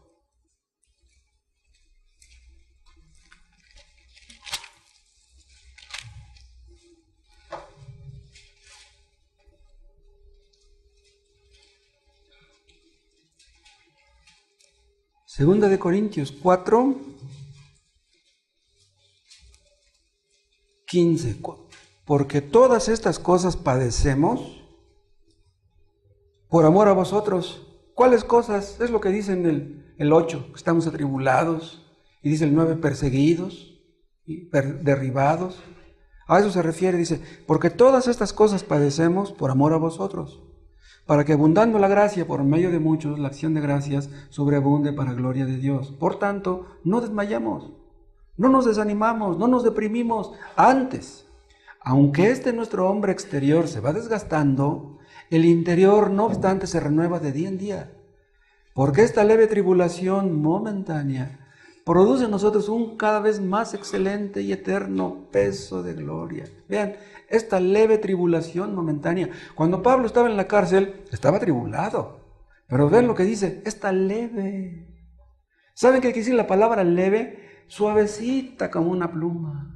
Segunda de Corintios 4, 15. Porque todas estas cosas padecemos por amor a vosotros. ¿Cuáles cosas? Es lo que dice en el 8, que estamos atribulados, y dice el 9, perseguidos y derribados. A eso se refiere, dice, porque todas estas cosas padecemos por amor a vosotros, para que abundando la gracia por medio de muchos, la acción de gracias sobreabunde para gloria de Dios. Por tanto, no desmayamos, no nos desanimamos, no nos deprimimos. Antes, aunque nuestro hombre exterior se va desgastando, el interior, no obstante, se renueva de día en día. Porque esta leve tribulación momentánea produce en nosotros un cada vez más excelente y eterno peso de gloria. Vean, esta leve tribulación momentánea. Cuando Pablo estaba en la cárcel, estaba tribulado. Pero vean lo que dice, esta leve. ¿Saben qué quiere decir la palabra leve? Suavecita como una pluma.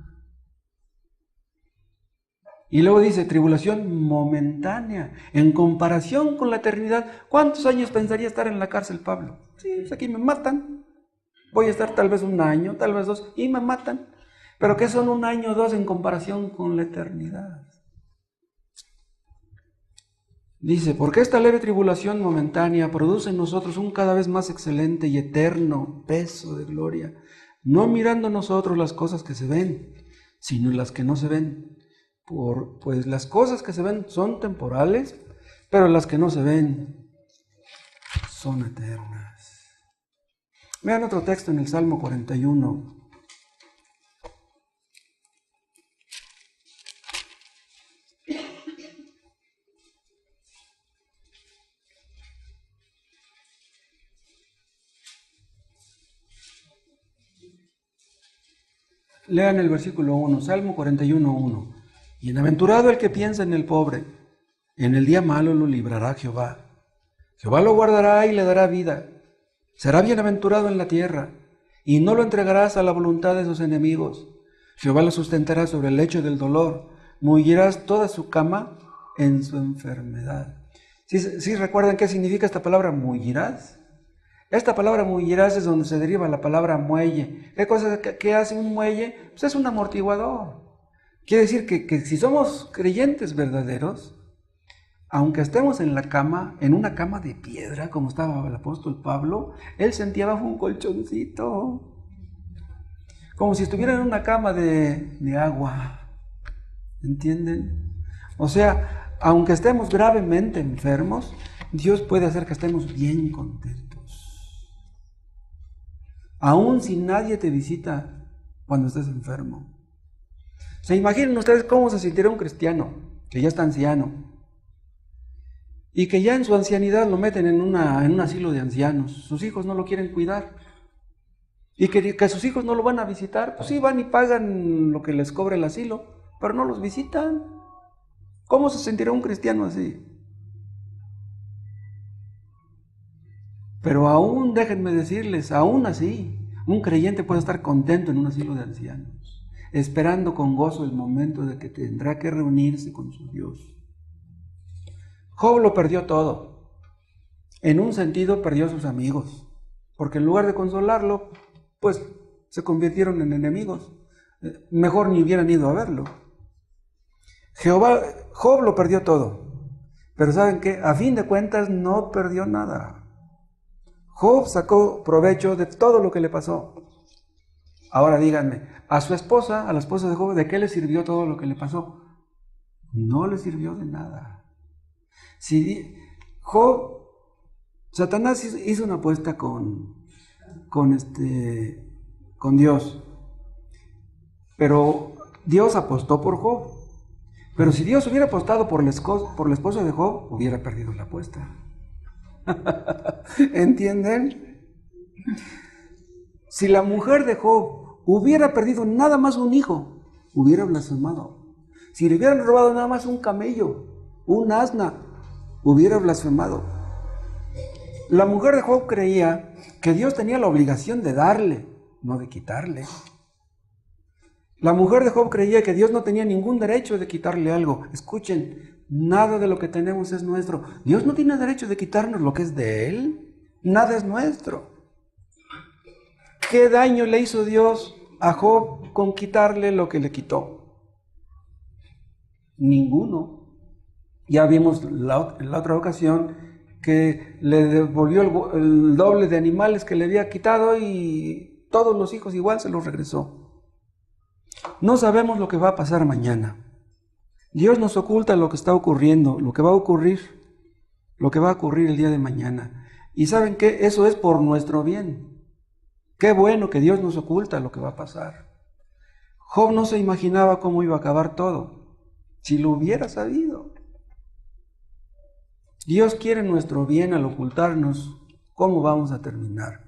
Y luego dice, tribulación momentánea, en comparación con la eternidad. ¿Cuántos años pensaría estar en la cárcel Pablo? Sí, pues aquí me matan. Voy a estar tal vez 1 año, tal vez 2, y me matan. Pero ¿qué son 1 año o 2 en comparación con la eternidad? Dice, porque esta leve tribulación momentánea produce en nosotros un cada vez más excelente y eterno peso de gloria, no mirando nosotros las cosas que se ven, sino las que no se ven. Pues las cosas que se ven son temporales, pero las que no se ven son eternas. Vean otro texto en el Salmo 41. Lean el versículo 1, Salmo 41, 1. Bienaventurado el que piensa en el pobre, en el día malo lo librará Jehová. Jehová lo guardará y le dará vida. Será bienaventurado en la tierra, y no lo entregarás a la voluntad de sus enemigos. Jehová lo sustentará sobre el lecho del dolor, mullirás toda su cama en su enfermedad. ¿Sí recuerdan qué significa esta palabra mullirás? Esta palabra mullirás es donde se deriva la palabra muelle. ¿Qué hace un muelle? Pues es un amortiguador. Quiere decir que si somos creyentes verdaderos, aunque estemos en la cama, en una cama de piedra, como estaba el apóstol Pablo, él sentía bajo un colchoncito, como si estuviera en una cama de agua. ¿Entienden? O sea, aunque estemos gravemente enfermos, Dios puede hacer que estemos bien contentos. Aún si nadie te visita cuando estés enfermo. ¿Se imaginan ustedes cómo se sintiera un cristiano que ya está anciano y que ya en su ancianidad lo meten en un asilo de ancianos? Sus hijos no lo quieren cuidar y que sus hijos no lo van a visitar. Pues sí, van y pagan lo que les cobra el asilo, pero no los visitan. ¿Cómo se sentirá un cristiano así? Pero aún, déjenme decirles, aún así, un creyente puede estar contento en un asilo de ancianos, esperando con gozo el momento de que tendrá que reunirse con su Dios. Job lo perdió todo. En un sentido perdió a sus amigos, porque en lugar de consolarlo, pues se convirtieron en enemigos. Mejor ni hubieran ido a verlo. Job lo perdió todo, pero ¿saben qué? A fin de cuentas no perdió nada. Job sacó provecho de todo lo que le pasó. Ahora díganme, a la esposa de Job, ¿de qué le sirvió todo lo que le pasó? No le sirvió de nada. Satanás hizo una apuesta con Dios, pero Dios apostó por Job. Pero si Dios hubiera apostado por la esposa de Job, hubiera perdido la apuesta. ¿Entienden? Si la mujer de Job hubiera perdido nada más un hijo, hubiera blasfemado. Si le hubieran robado nada más un camello, un asna, hubiera blasfemado. La mujer de Job creía que Dios tenía la obligación de darle, no de quitarle. La mujer de Job creía que Dios no tenía ningún derecho de quitarle algo. Escuchen, nada de lo que tenemos es nuestro. Dios no tiene derecho de quitarnos lo que es de Él. Nada es nuestro. ¿Qué daño le hizo Dios a Job con quitarle lo que le quitó? Ninguno. Ya vimos en la otra ocasión que le devolvió el doble de animales que le había quitado y todos los hijos igual se los regresó. No sabemos lo que va a pasar mañana. Dios nos oculta lo que está ocurriendo, lo que va a ocurrir el día de mañana. Y ¿saben qué? Eso es por nuestro bien. Qué bueno que Dios nos oculta lo que va a pasar. Job no se imaginaba cómo iba a acabar todo, si lo hubiera sabido. Dios quiere nuestro bien al ocultarnos cómo vamos a terminar.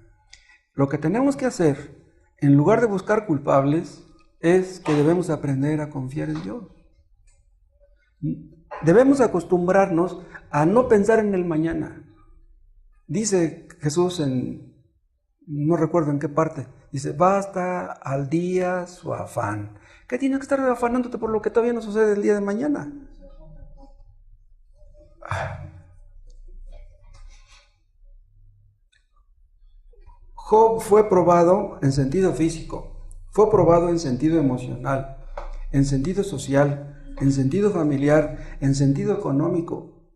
Lo que tenemos que hacer, en lugar de buscar culpables, es que debemos aprender a confiar en Dios. Debemos acostumbrarnos a no pensar en el mañana. Dice Jesús no recuerdo en qué parte, dice, basta al día su afán. ¿Qué tienes que estar afanándote por lo que todavía no sucede el día de mañana? Job fue probado en sentido físico, fue probado en sentido emocional, en sentido social, en sentido familiar, en sentido económico,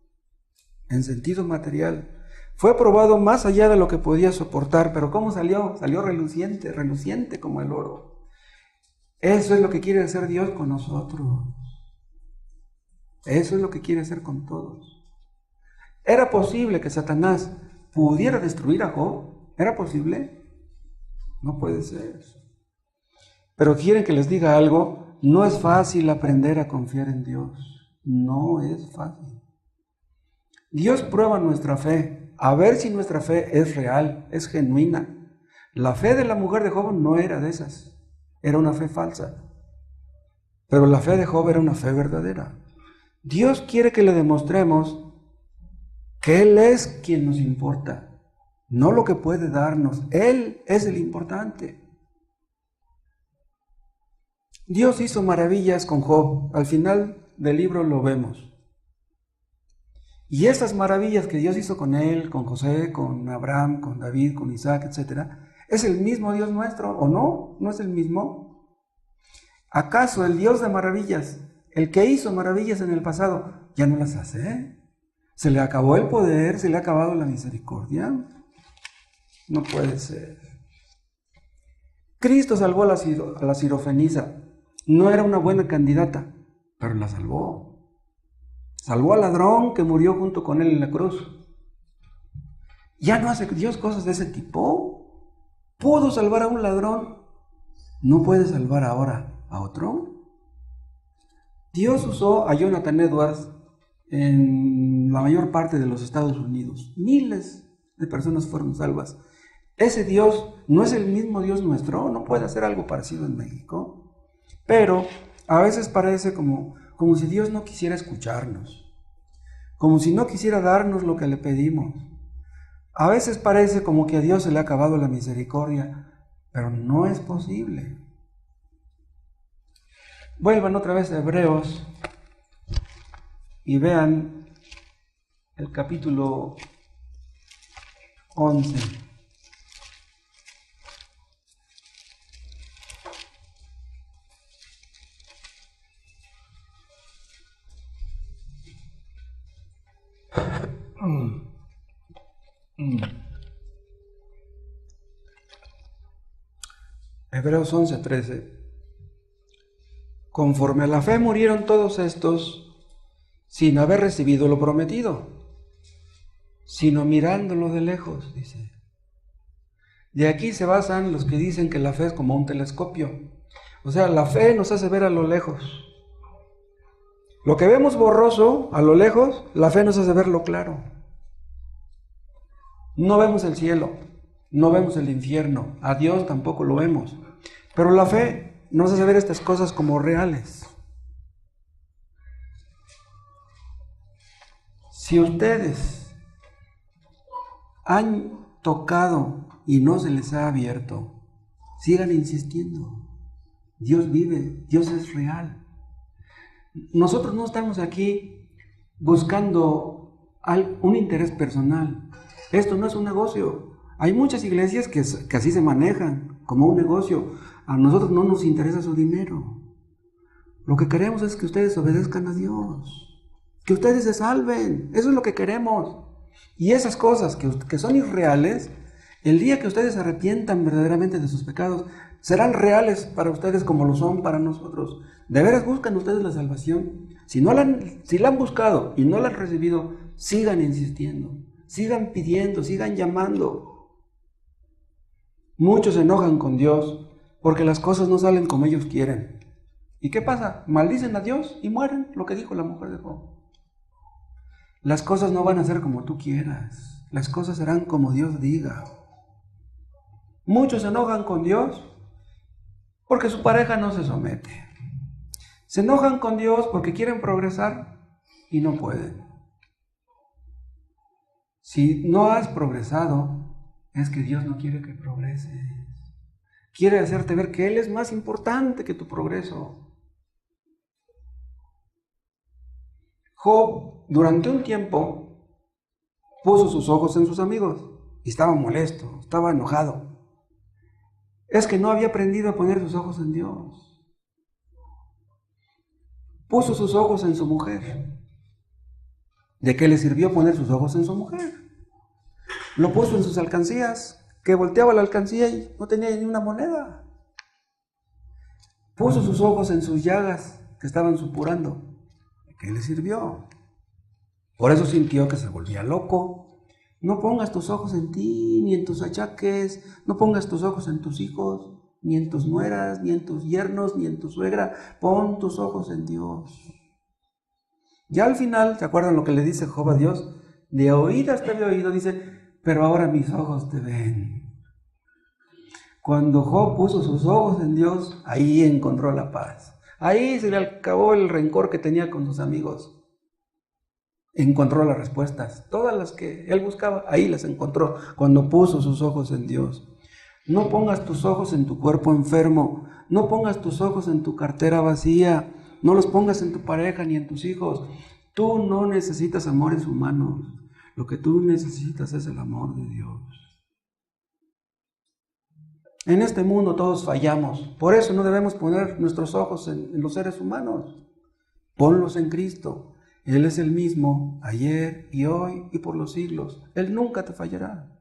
en sentido material. Fue probado más allá de lo que podía soportar, pero ¿cómo salió? Salió reluciente, reluciente como el oro. Eso es lo que quiere hacer Dios con nosotros. Eso es lo que quiere hacer con todos. ¿Era posible que Satanás pudiera destruir a Job? ¿Era posible? No puede ser. Pero quieren que les diga algo, no es fácil aprender a confiar en Dios. No es fácil. Dios prueba nuestra fe, a ver si nuestra fe es real, es genuina. La fe de la mujer de Job no era de esas, era una fe falsa. Pero la fe de Job era una fe verdadera. Dios quiere que le demostremos que Él es quien nos importa. No lo que puede darnos, Él es el importante. Dios hizo maravillas con Job, al final del libro lo vemos. Y esas maravillas que Dios hizo con él, con José, con Abraham, con David, con Isaac, etc., ¿es el mismo Dios nuestro o no? ¿No es el mismo? ¿Acaso el Dios de maravillas, el que hizo maravillas en el pasado, ya no las hace? ¿Se le acabó el poder? ¿Se le ha acabado la misericordia? No puede ser. Cristo salvó a la sirofenisa. No era una buena candidata, pero la salvó. Salvó al ladrón que murió junto con él en la cruz. ¿Ya no hace Dios cosas de ese tipo? ¿Pudo salvar a un ladrón? ¿No puede salvar ahora a otro? Dios usó a Jonathan Edwards en la mayor parte de los Estados Unidos. Miles de personas fueron salvas. Ese Dios no es el mismo Dios nuestro, no puede hacer algo parecido en México, pero a veces parece como si Dios no quisiera escucharnos, como si no quisiera darnos lo que le pedimos. A veces parece como que a Dios se le ha acabado la misericordia, pero no es posible. Vuelvan otra vez a Hebreos y vean el capítulo 11. Hebreos 11:13. Conforme a la fe murieron todos estos sin haber recibido lo prometido, sino mirándolo de lejos, dice. De aquí se basan los que dicen que la fe es como un telescopio. O sea, la fe nos hace ver a lo lejos. Lo que vemos borroso a lo lejos, la fe nos hace verlo claro. No vemos el cielo, no vemos el infierno, a Dios tampoco lo vemos. Pero la fe nos hace ver estas cosas como reales. Si ustedes Han tocado y no se les ha abierto. Sigan insistiendo. Dios vive, Dios es real. Nosotros no estamos aquí buscando un interés personal. Esto no es un negocio. Hay muchas iglesias que así se manejan, como un negocio. A nosotros no nos interesa su dinero. Lo que queremos es que ustedes obedezcan a Dios, que ustedes se salven. Eso es lo que queremos. Y esas cosas que son irreales, el día que ustedes se arrepientan verdaderamente de sus pecados, serán reales para ustedes como lo son para nosotros. ¿De veras buscan ustedes la salvación? Si la han buscado y no la han recibido, sigan insistiendo, sigan pidiendo, sigan llamando. Muchos se enojan con Dios porque las cosas no salen como ellos quieren. ¿Y qué pasa? Maldicen a Dios y mueren, lo que dijo la mujer de Job. Las cosas no van a ser como tú quieras, las cosas serán como Dios diga. Muchos se enojan con Dios porque su pareja no se somete. Se enojan con Dios porque quieren progresar y no pueden. Si no has progresado, es que Dios no quiere que progreses. Quiere hacerte ver que Él es más importante que tu progreso. Job, durante un tiempo, puso sus ojos en sus amigos y estaba molesto, estaba enojado. Es que no había aprendido a poner sus ojos en Dios. Puso sus ojos en su mujer. ¿De qué le sirvió poner sus ojos en su mujer? Lo puso en sus alcancías, que volteaba la alcancía y no tenía ni una moneda. Puso sus ojos en sus llagas que estaban supurando. ¿Qué le sirvió? Por eso sintió que se volvía loco. No pongas tus ojos en ti, ni en tus achaques. No pongas tus ojos en tus hijos, ni en tus nueras, ni en tus yernos, ni en tu suegra. Pon tus ojos en Dios. Ya al final, ¿se acuerdan lo que le dice Job a Dios? De oídas te había oído, dice, pero ahora mis ojos te ven. Cuando Job puso sus ojos en Dios, ahí encontró la paz. Ahí se le acabó el rencor que tenía con sus amigos. Encontró las respuestas. Todas las que él buscaba, ahí las encontró cuando puso sus ojos en Dios. No pongas tus ojos en tu cuerpo enfermo. No pongas tus ojos en tu cartera vacía. No los pongas en tu pareja ni en tus hijos. Tú no necesitas amores humanos. Lo que tú necesitas es el amor de Dios. En este mundo todos fallamos, por eso no debemos poner nuestros ojos en los seres humanos. Ponlos en Cristo. Él es el mismo ayer y hoy y por los siglos. Él nunca te fallará.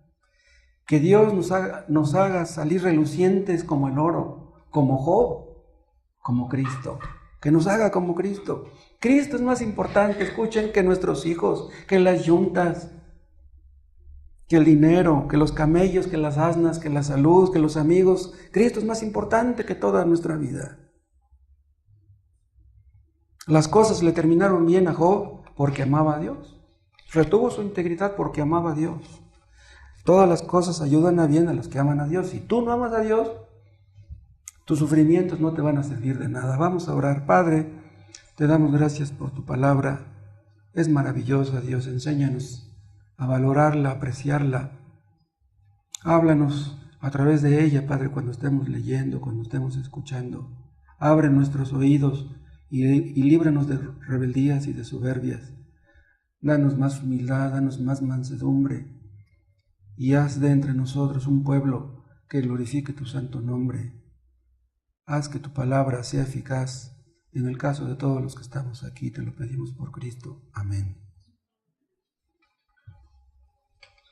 Que Dios nos haga salir relucientes como el oro, como Job, como Cristo. Que nos haga como Cristo. Cristo es más importante, escuchen, que nuestros hijos, que las yuntas, que el dinero, que los camellos, que las asnas, que la salud, que los amigos. Cristo es más importante que toda nuestra vida. Las cosas le terminaron bien a Job porque amaba a Dios. Retuvo su integridad porque amaba a Dios. Todas las cosas ayudan a bien a los que aman a Dios. Si tú no amas a Dios, tus sufrimientos no te van a servir de nada. Vamos a orar. Padre, te damos gracias por tu palabra. Es maravillosa, Dios. Enséñanos a valorarla, a apreciarla. Háblanos a través de ella, Padre, cuando estemos leyendo, cuando estemos escuchando. Abre nuestros oídos y líbranos de rebeldías y de soberbias. Danos más humildad, danos más mansedumbre y haz de entre nosotros un pueblo que glorifique tu santo nombre. Haz que tu palabra sea eficaz en el caso de todos los que estamos aquí. Te lo pedimos por Cristo. Amén.